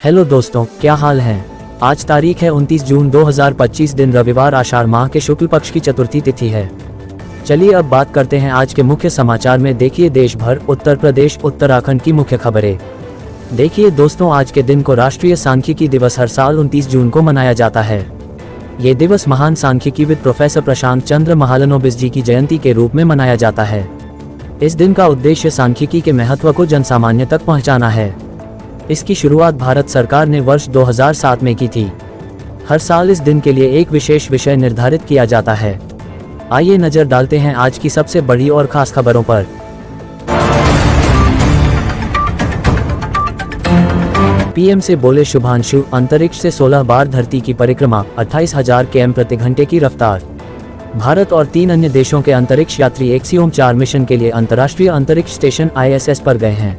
Hello दोस्तों, क्या हाल है। आज तारीख है 29 जून 2025, दिन रविवार, आषाढ़ माह के शुक्ल पक्ष की चतुर्थी तिथि है। चलिए अब बात करते हैं आज के मुख्य समाचार में। देखिए देश भर, उत्तर प्रदेश, उत्तराखंड की मुख्य खबरें। देखिए दोस्तों, आज के दिन को राष्ट्रीय सांख्यिकी दिवस हर साल 29 जून को मनाया जाता है। ये दिवस महान सांख्यिकीविद प्रोफेसर प्रशांत चंद्र महालनोबिस जी की जयंती के रूप में मनाया जाता है। इस दिन का उद्देश्य सांख्यिकी के महत्व को जनसामान्य तक पहुंचाना है। इसकी शुरुआत भारत सरकार ने वर्ष 2007 में की थी। हर साल इस दिन के लिए एक विशेष विषय निर्धारित किया जाता है। आइए नजर डालते हैं आज की सबसे बड़ी और खास खबरों पर। पीएम से बोले शुभांशु, अंतरिक्ष से 16 बार धरती की परिक्रमा, 28,000 km प्रति घंटे की रफ्तार। भारत और 3 अन्य देशों के अंतरिक्ष यात्री एक्सियोम-4 मिशन के लिए अंतर्राष्ट्रीय अंतरिक्ष स्टेशन ISS पर गए हैं।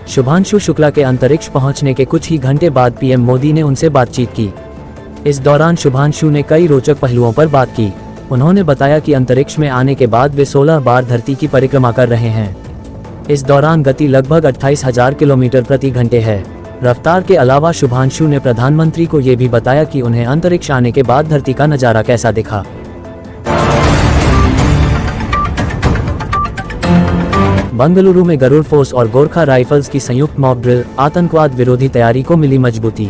शुभांशु शुक्ला के अंतरिक्ष पहुंचने के कुछ ही घंटे बाद पीएम मोदी ने उनसे बातचीत की। इस दौरान शुभांशु ने कई रोचक पहलुओं पर बात की। उन्होंने बताया कि अंतरिक्ष में आने के बाद वे 16 बार धरती की परिक्रमा कर रहे हैं। इस दौरान गति लगभग 28,000 किलोमीटर प्रति घंटे है। रफ्तार के अलावा शुभांशु ने प्रधानमंत्री को ये भी बताया कि उन्हें अंतरिक्ष आने के बाद धरती का नज़ारा कैसा दिखा। बंगलुरु में गरुड़ फोर्स और गोरखा राइफल्स की संयुक्त मॉक ड्रिल, आतंकवाद विरोधी तैयारी को मिली मजबूती।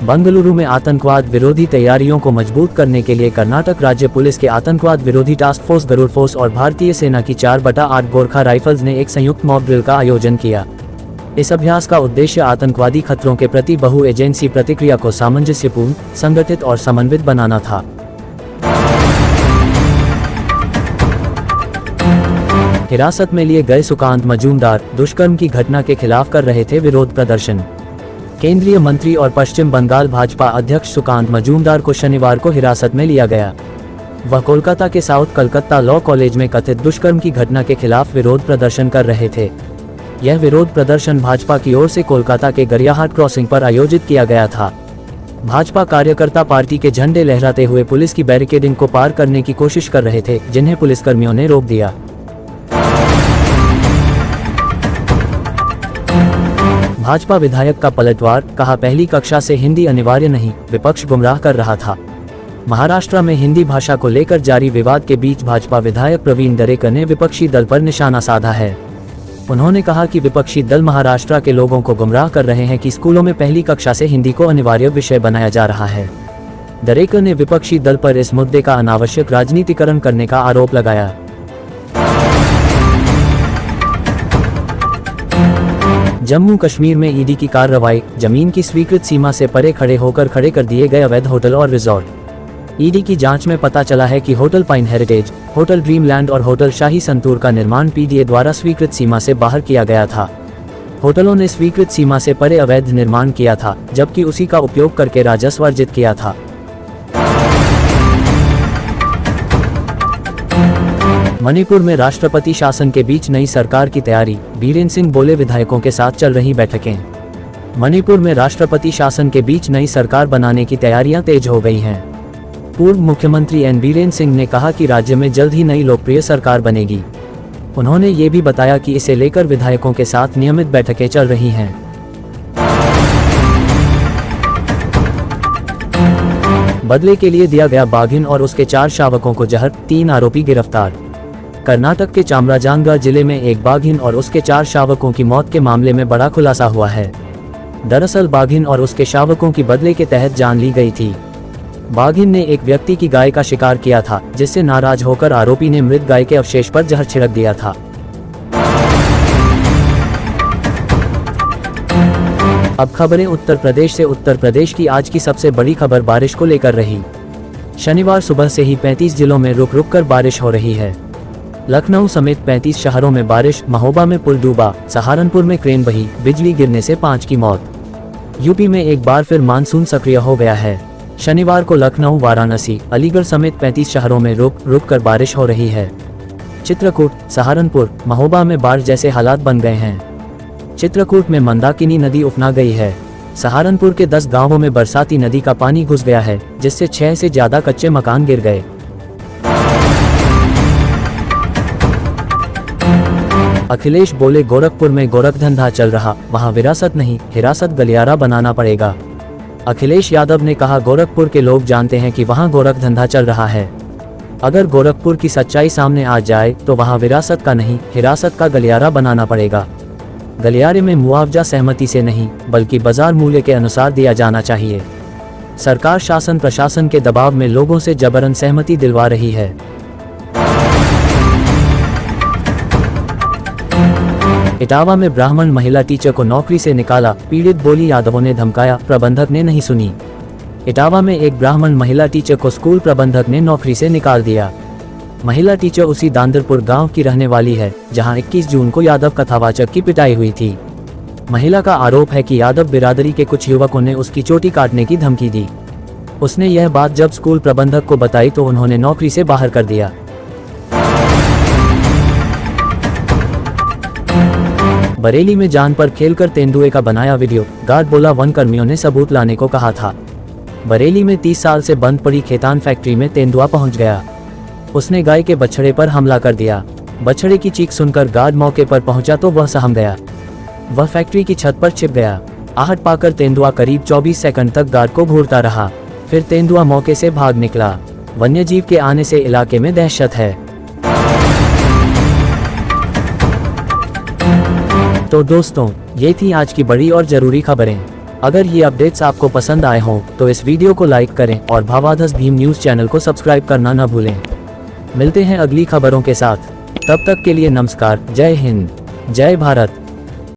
बंगलुरु में आतंकवाद विरोधी तैयारियों को मजबूत करने के लिए कर्नाटक राज्य पुलिस के आतंकवाद विरोधी टास्क फोर्स गरुड़ फोर्स और भारतीय सेना की 4/8 गोरखा राइफल्स ने एक संयुक्त मॉक ड्रिल का आयोजन किया। इस अभ्यास का उद्देश्य आतंकवादी खतरों के प्रति बहु एजेंसी प्रतिक्रिया को सामंजस्यपूर्ण, संगठित और समन्वित बनाना था। हिरासत में लिए गए सुकांत मजूमदार दुष्कर्म की घटना के खिलाफ कर रहे थे विरोध प्रदर्शन। केंद्रीय मंत्री और पश्चिम बंगाल भाजपा अध्यक्ष सुकांत मजूमदार को शनिवार को हिरासत में लिया गया। वह कोलकाता के साउथ कलकत्ता लॉ कॉलेज में कथित दुष्कर्म की घटना के खिलाफ विरोध प्रदर्शन कर रहे थे। यह विरोध प्रदर्शन भाजपा की ओर से कोलकाता के गरियाहाट क्रॉसिंग पर आयोजित किया गया था। भाजपा कार्यकर्ता पार्टी के झंडे लहराते हुए पुलिस की बैरिकेडिंग को पार करने की कोशिश कर रहे थे, जिन्हें पुलिसकर्मियों ने रोक दिया। भाजपा विधायक का पलटवार, कहा पहली कक्षा से हिंदी अनिवार्य नहीं, विपक्ष गुमराह कर रहा था। महाराष्ट्र में हिंदी भाषा को लेकर जारी विवाद के बीच भाजपा विधायक प्रवीण दरेकर ने विपक्षी दल पर निशाना साधा है। उन्होंने कहा कि विपक्षी दल महाराष्ट्र के लोगों को गुमराह कर रहे हैं कि स्कूलों में पहली कक्षा से हिंदी को अनिवार्य विषय बनाया जा रहा है। दरेकर ने विपक्षी दल पर इस मुद्दे का अनावश्यक राजनीतिकरण करने का आरोप लगाया। जम्मू कश्मीर में ईडी की कार्रवाई, जमीन की स्वीकृत सीमा से परे खड़े कर दिए गए अवैध होटल और रिजॉर्ट। ईडी की जांच में पता चला है कि hotel pine heritage, hotel dreamland और होटल शाही संतूर का निर्माण पीडीए द्वारा स्वीकृत सीमा से बाहर किया गया था। होटलों ने स्वीकृत सीमा से परे अवैध निर्माण किया था, जबकि उसी का उपयोग करके राजस्व अर्जित किया था। मणिपुर में राष्ट्रपति शासन के बीच नई सरकार की तैयारी, बीरेन्द्र सिंह बोले विधायकों के साथ चल रही बैठकें। मणिपुर में राष्ट्रपति शासन के बीच नई सरकार बनाने की तैयारियां तेज हो गई हैं। पूर्व मुख्यमंत्री एन बीरेन्द्र सिंह ने कहा कि राज्य में जल्द ही नई लोकप्रिय सरकार बनेगी। उन्होंने ये भी बताया कि इसे लेकर विधायकों के साथ नियमित बैठकें चल रही हैं। बदले के लिए दिया गया बाघिन और उसके 4 शावकों को जहर, 3 आरोपी गिरफ्तार। कर्नाटक के चामराजानगढ़ जिले में एक बाघिन और उसके 4 शावकों की मौत के मामले में बड़ा खुलासा हुआ है। दरअसल बाघिन और उसके शावकों की बदले के तहत जान ली गई थी। बाघिन ने एक व्यक्ति की गाय का शिकार किया था, जिससे नाराज होकर आरोपी ने मृत गाय के अवशेष पर जहर छिड़क दिया था। अब खबरें उत्तर प्रदेश से। उत्तर प्रदेश की आज की सबसे बड़ी खबर बारिश को लेकर रही। शनिवार सुबह से ही 35 जिलों में रुक रुक कर बारिश हो रही है। लखनऊ समेत 35 शहरों में बारिश, महोबा में पुल डूबा, सहारनपुर में क्रेन बही, बिजली गिरने से 5 की मौत। यूपी में एक बार फिर मानसून सक्रिय हो गया है। शनिवार को लखनऊ, वाराणसी, अलीगढ़ समेत 35 शहरों में रुक रुक कर बारिश हो रही है। चित्रकूट, सहारनपुर, महोबा में बाढ़ जैसे हालात बन गए हैं। चित्रकूट में मंदाकिनी नदी उफना गई है। सहारनपुर के 10 गांवों में बरसाती नदी का पानी घुस गया है, जिससे 6 से ज्यादा कच्चे मकान गिर गए। अखिलेश बोले गोरखपुर में गोरखधंधा चल रहा, वहां विरासत नहीं हिरासत गलियारा बनाना पड़ेगा। अखिलेश यादव ने कहा गोरखपुर के लोग जानते हैं कि वहां गोरखधंधा चल रहा है। अगर गोरखपुर की सच्चाई सामने आ जाए तो वहां विरासत का नहीं हिरासत का गलियारा बनाना पड़ेगा। गलियारे में मुआवजा सहमति से नहीं बल्कि बाजार मूल्य के अनुसार दिया जाना चाहिए। सरकार शासन प्रशासन के दबाव में लोगों से जबरन सहमति दिलवा रही है। इटावा में ब्राह्मण महिला टीचर को नौकरी से निकाला, पीड़ित बोली यादवों ने धमकाया, प्रबंधक ने नहीं सुनी। इटावा में एक ब्राह्मण महिला टीचर को स्कूल प्रबंधक ने नौकरी से निकाल दिया। महिला टीचर उसी दांदरपुर गांव की रहने वाली है, जहां 21 जून को यादव कथावाचक की पिटाई हुई थी। महिला का आरोप है कि यादव बिरादरी के कुछ युवकों ने उसकी चोटी काटने की धमकी दी। उसने यह बात जब स्कूल प्रबंधक को बताई तो उन्होंने नौकरी से बाहर कर दिया। बरेली में जान पर खेलकर तेंदुए का बनाया वीडियो, गार्ड बोला वन कर्मियों ने सबूत लाने को कहा था। बरेली में 30 साल से बंद पड़ी खेतान फैक्ट्री में तेंदुआ पहुंच गया। उसने गाय के बछड़े पर हमला कर दिया। बछड़े की चीख सुनकर गार्ड मौके पर पहुंचा तो वह सहम गया। वह फैक्ट्री की छत पर छिप गया। आहट पाकर तेंदुआ करीब 24 सेकंड तक गार्ड को घूरता रहा, फिर तेंदुआ मौके से भाग निकला। वन्यजीव के आने से इलाके में दहशत है। तो दोस्तों, ये थी आज की बड़ी और जरूरी खबरें। अगर ये अपडेट्स आपको पसंद आए हों तो इस वीडियो को लाइक करें और भावाधस भीम न्यूज़ चैनल को सब्सक्राइब करना न भूलें। मिलते हैं अगली खबरों के साथ, तब तक के लिए नमस्कार। जय हिंद, जय भारत।